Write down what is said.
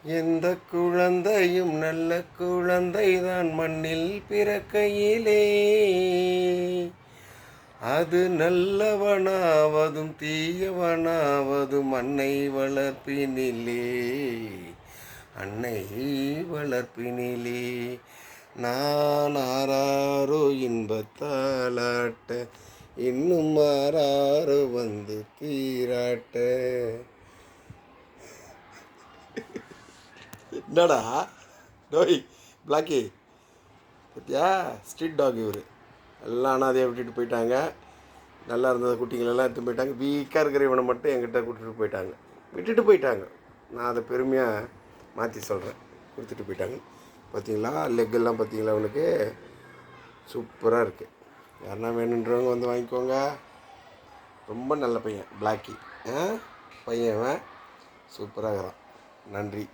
எந்த குழந்தையும் நல்ல குழந்தைதான் மண்ணில் பிறக்கையிலே, அது நல்லவனாவதும் தீயவனாவதும் அன்னை வளர்ப்பினிலே, அன்னை வளர்ப்பினிலே. நான் ஆராரோ இன்பத்தாலாட்ட, இன்னும் ஆராரோ வந்து தீராட்ட. என்னடா டோய் பிளாக்கி பத்தியா? ஸ்ட்ரீட் டாக் இவர். எல்லாம் அனாதையாக விட்டுட்டு போயிட்டாங்க. நல்லா இருந்த குட்டிங்களெல்லாம் எடுத்து போயிட்டாங்க. வீக்காக இருக்கிற இவனை மட்டும் என்கிட்ட விட்டுட்டு போயிட்டாங்க. நான் அதை பெருமையாக மாற்றி சொல்கிறேன். கொடுத்துட்டு போயிட்டாங்க. பார்த்தீங்களா லெக்கெல்லாம் பார்த்தீங்களா? அவனுக்கு சூப்பராக இருக்குது. யாருன்னா வேணுன்றவங்க வந்து வாங்கிக்கோங்க. ரொம்ப நல்ல பையன் பிளாக்கி. பையன் சூப்பராக இருக்கிறான். நன்றி.